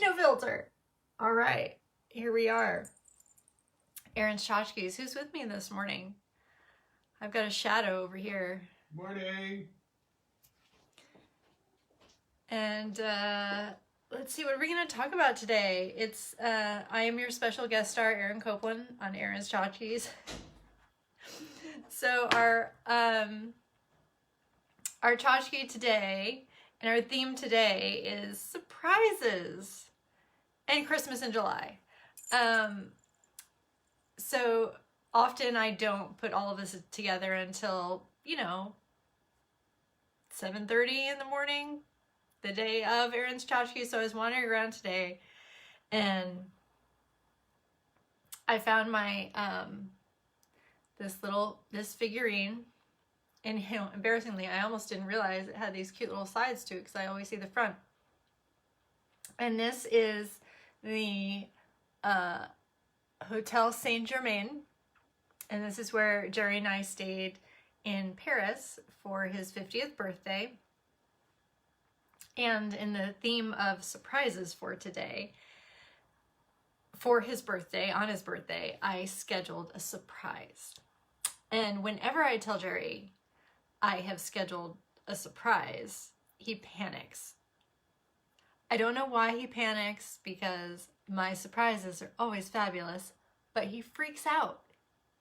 No filter. All right, here we are. Erin's Tchotchkes. Who's with me this morning? I've got a shadow over here. Morning. And let's see, what are we going to talk about today? It's I am your special guest star, Erin Copeland, on Erin's Tchotchkes. So our tchotchke today and our theme today is surprises and Christmas in July. So often I don't put all of this together until, 7:30 in the morning, the day of Erin's Tchotchke. So I was wandering around today and I found my, this figurine, and embarrassingly, I almost didn't realize it had these cute little sides to it because I always see the front. And this is the Hotel Saint Germain, and this is where Jerry and I stayed in Paris for his 50th birthday. And in the theme of surprises for today, for his birthday, on his birthday, I scheduled a surprise. And whenever I tell Jerry I have scheduled a surprise, he panics. I don't know why he panics, because my surprises are always fabulous, but he freaks out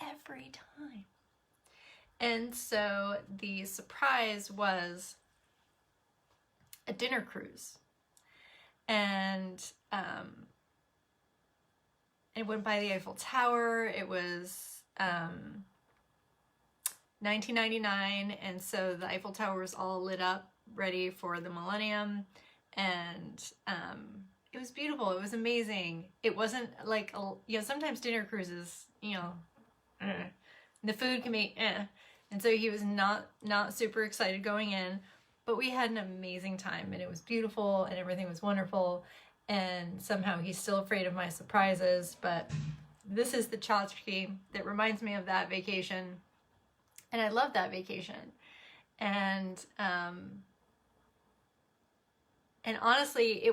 every time. And so the surprise was a dinner cruise. And it went by the Eiffel Tower. It was 1999, and so the Eiffel Tower was all lit up, ready for the millennium, and it was beautiful. It was amazing. It wasn't like, sometimes dinner cruises, the food can be and so he was not super excited going in, but we had an amazing time, and it was beautiful, and everything was wonderful, and somehow he's still afraid of my surprises, but this is the tchotchke that reminds me of that vacation. And I love that vacation. And honestly,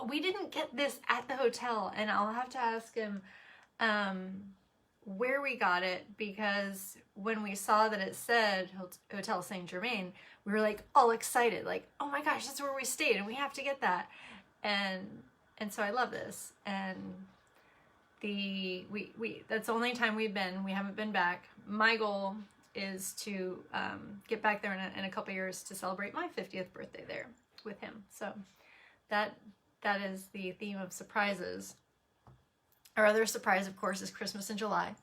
we didn't get this at the hotel, and I'll have to ask him where we got it, because when we saw that it said Hotel Saint Germain, we were like all excited, like, oh my gosh, that's where we stayed and we have to get that. And so I love this. And that's the only time we've been. We haven't been back. My goal is to get back there in a couple years to celebrate my 50th birthday there with him. So that is the theme of surprises. Our other surprise, of course, is Christmas in July.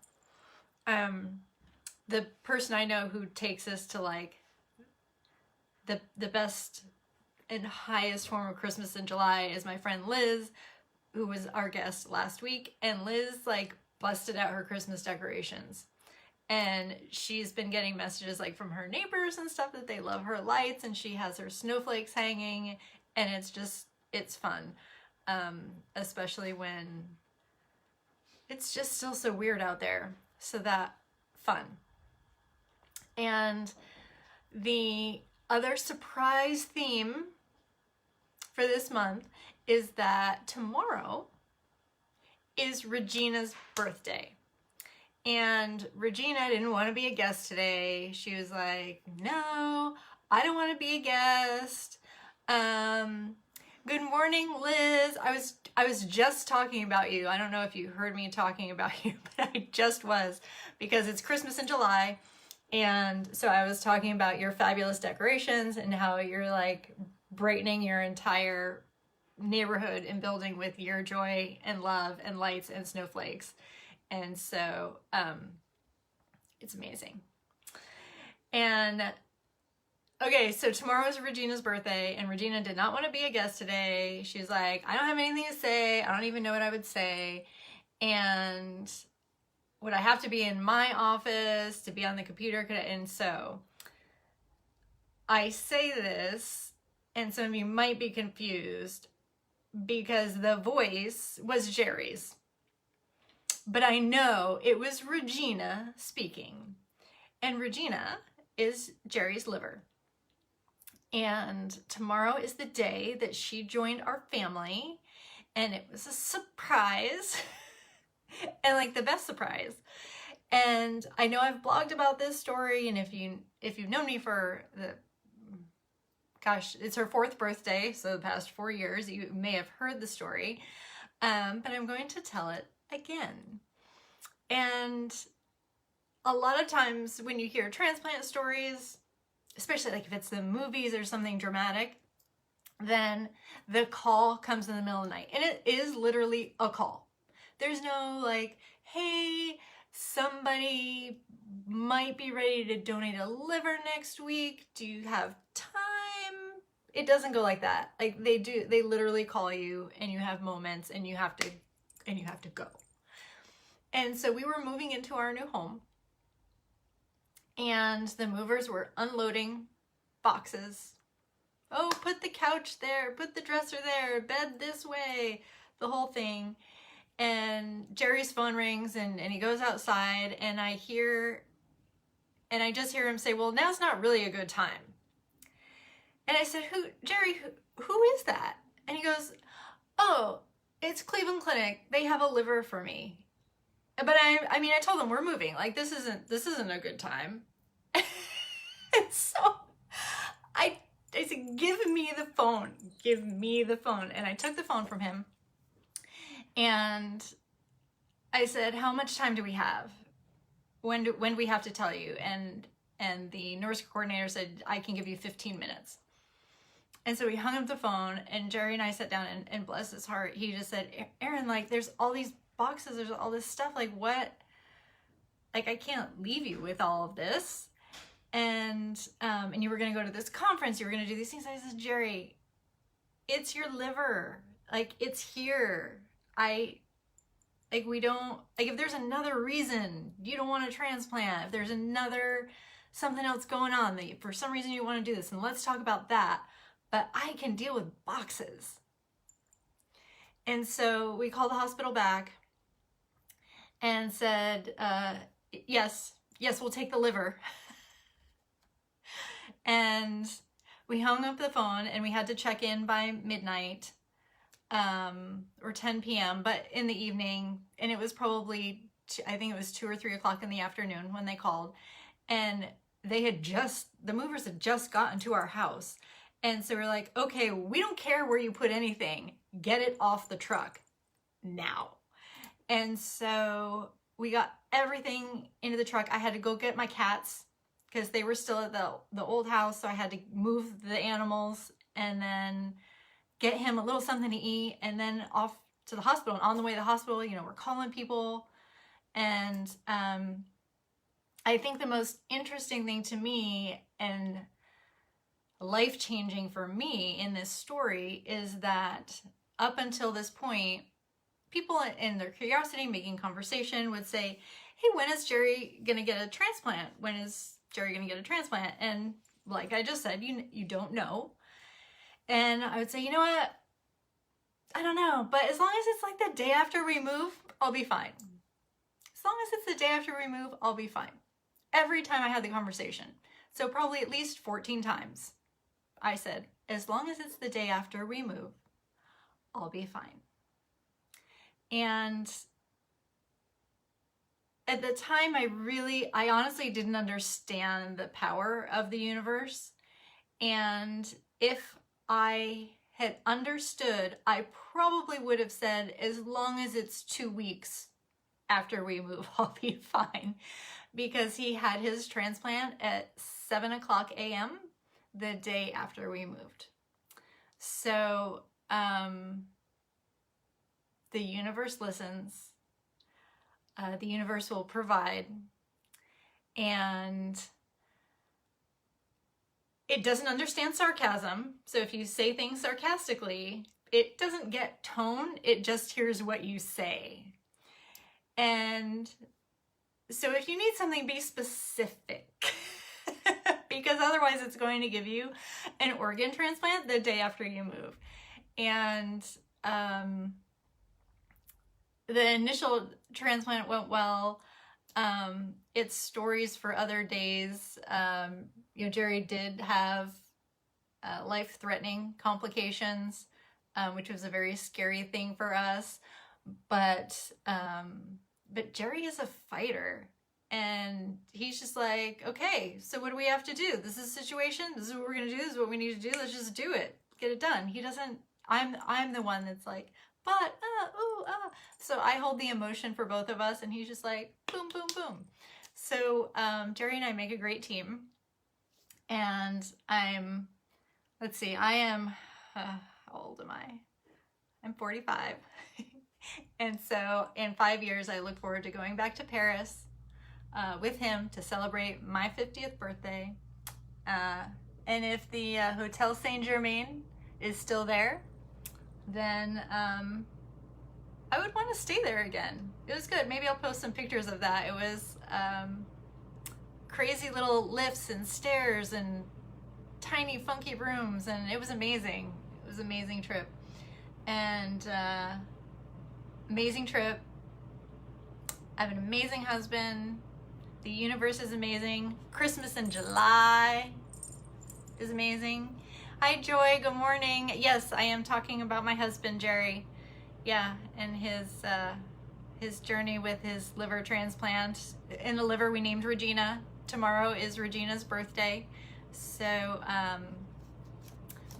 The person I know who takes us to like the best and highest form of Christmas in July is my friend Liz, who was our guest last week. And Liz like busted out her Christmas decorations. And she's been getting messages like from her neighbors and stuff that they love her lights, and she has her snowflakes hanging, and it's fun. Especially when it's just still so weird out there. So that fun. And the other surprise theme for this month is that tomorrow is Regina's birthday. And Regina didn't want to be a guest today. She was like, no, I don't want to be a guest. Good morning, Liz. I was just talking about you. I don't know if you heard me talking about you, but I just was, because it's Christmas in July. And so I was talking about your fabulous decorations and how you're like brightening your entire neighborhood and building with your joy and love and lights and snowflakes. And so it's amazing. And okay, so tomorrow is Regina's birthday, and Regina did not want to be a guest today. She's like, I don't have anything to say. I don't even know what I would say. And would I have to be in my office to be on the computer? And so I say this, and some of you might be confused, because the voice was Jerry's. But I know it was Regina speaking. And Regina is Jerry's liver. And tomorrow is the day that she joined our family. and it was a surprise. And like the best surprise. And I know I've blogged about this story, and if you've known me for gosh, it's her 4th birthday, so the past 4 years, you may have heard the story, but I'm going to tell it again. And a lot of times when you hear transplant stories, especially like if it's the movies or something dramatic, then the call comes in the middle of the night, and it is literally a call. There's no like, hey, somebody might be ready to donate a liver next week. Do you have time? It doesn't go like that. Like they literally call you, and you have moments, and you have to go. And so we were moving into our new home, and the movers were unloading boxes. Oh, put the couch there, put the dresser there, bed this way, the whole thing. And Jerry's phone rings, and he goes outside, and I just hear him say, well, now's not really a good time. And I said, Jerry, who is that? And he goes, oh, it's Cleveland Clinic. They have a liver for me. But I mean, I told them we're moving. Like, this isn't a good time. And so I said, give me the phone. Give me the phone. And I took the phone from him. And I said, how much time do we have? When do we have to tell you? And the nurse coordinator said, I can give you 15 minutes. And so we hung up the phone, and Jerry and I sat down, and bless his heart, he just said, Erin, like, there's all these boxes, there's all this stuff, like, what? Like, I can't leave you with all of this. And you were going to go to this conference, you were going to do these things. I said, Jerry, it's your liver. Like, it's here. If there's another reason you don't want a transplant, if there's something else going on that for some reason you want to do this, and let's talk about that. But I can deal with boxes. And so we called the hospital back and said, yes, we'll take the liver. And we hung up the phone, and we had to check in by midnight. Or 10 p.m., but in the evening, and it was probably, I think it was 2 or 3 o'clock in the afternoon when they called, and the movers had just gotten to our house. And so we're like, okay, we don't care where you put anything, get it off the truck now. And so we got everything into the truck. I had to go get my cats because they were still at the old house, so I had to move the animals and then get him a little something to eat, and then off to the hospital. And on the way to the hospital, we're calling people. And I think the most interesting thing to me and life-changing for me in this story is that up until this point, people in their curiosity, making conversation, would say, hey, when is Jerry gonna get a transplant? When is Jerry gonna get a transplant? And like I just said, you don't know. And I would say, you know what? I don't know, but as long as it's like the day after we move, I'll be fine. As long as it's the day after we move, I'll be fine. Every time I had the conversation. So probably at least 14 times. I said, as long as it's the day after we move, I'll be fine. And at the time, I honestly didn't understand the power of the universe. And if I had understood, I probably would have said, as long as it's 2 weeks after we move, I'll be fine. Because he had his transplant at 7 o'clock a.m. the day after we moved. So the universe listens. The universe will provide. And it doesn't understand sarcasm. So if you say things sarcastically, it doesn't get tone. It just hears what you say. And so if you need something, be specific. Because otherwise it's going to give you an organ transplant the day after you move. And the initial transplant went well. It's stories for other days. Jerry did have life-threatening complications which was a very scary thing for us. But Jerry is a fighter, and he's just like, okay, so what do we have to do? This is a situation. This is what we're gonna do. This is what we need to do. Let's just do it. Get it done. He doesn't. I'm the one that's like, but So I hold the emotion for both of us, and he's just like, boom, boom, boom. So Jerry and I make a great team, and let's see, I am. How old am I? I'm 45. And so in 5 years, I look forward to going back to Paris with him to celebrate my 50th birthday. And if the Hotel Saint Germain is still there, then I would want to stay there again. It was good. Maybe I'll post some pictures of that. It was crazy little lifts and stairs and tiny funky rooms, and it was amazing. It was an amazing trip. And amazing trip. I have an amazing husband. The universe is amazing. Christmas in July is amazing. Hi Joy, good morning. Yes, I am talking about my husband Jerry. Yeah, and his journey with his liver transplant. In the liver we named Regina. Tomorrow is Regina's birthday. So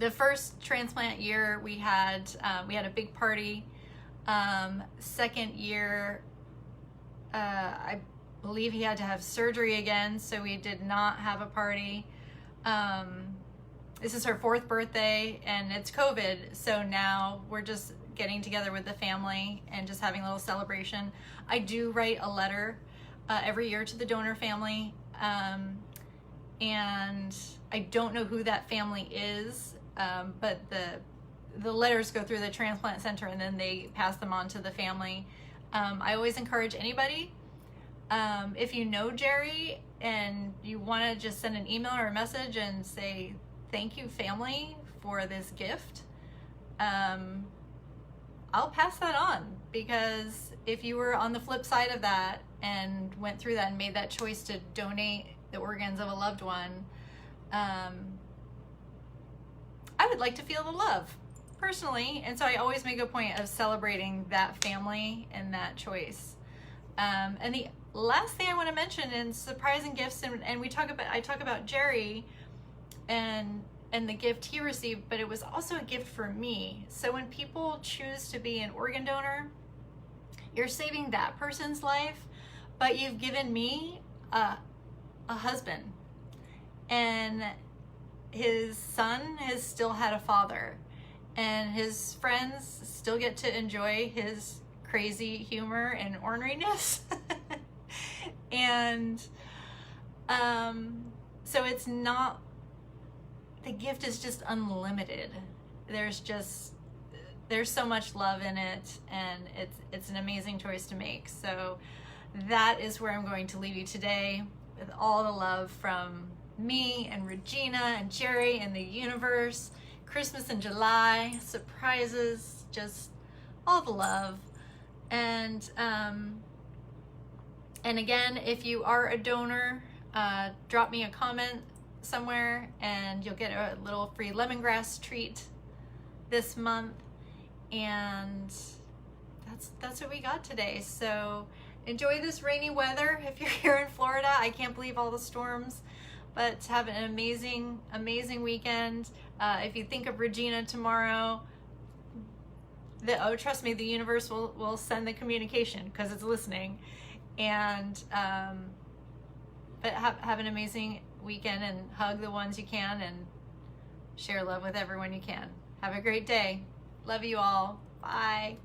the first transplant year we had a big party. Second year, I believe he had to have surgery again, so we did not have a party. This is her 4th birthday, and it's COVID, so now we're just getting together with the family and just having a little celebration. I do write a letter every year to the donor family, and I don't know who that family is, but the letters go through the transplant center, and then they pass them on to the family. I always encourage anybody, if you know Jerry and you want to just send an email or a message and say, thank you family for this gift, I'll pass that on, because if you were on the flip side of that and went through that and made that choice to donate the organs of a loved one, I would like to feel the love personally, and so I always make a point of celebrating that family and that choice. And the last thing I want to mention in surprising gifts, and I talk about Jerry and the gift he received, but it was also a gift for me. So when people choose to be an organ donor, you're saving that person's life, but you've given me a husband, and his son has still had a father, and his friends still get to enjoy his crazy humor and orneriness. And so it's not, the gift is just unlimited. There's so much love in it, and it's an amazing choice to make. So that is where I'm going to leave you today, with all the love from me and Regina and Jerry and the universe. Christmas in July, surprises, just all the love. And again, if you are a donor, drop me a comment somewhere and you'll get a little free lemongrass treat this month. And that's what we got today. So enjoy this rainy weather if you're here in Florida. I can't believe all the storms, but have an amazing, amazing weekend. If you think of Regina tomorrow, trust me, the universe will send the communication because it's listening. And but have an amazing weekend, and hug the ones you can, and share love with everyone you can. Have a great day. Love you all. Bye.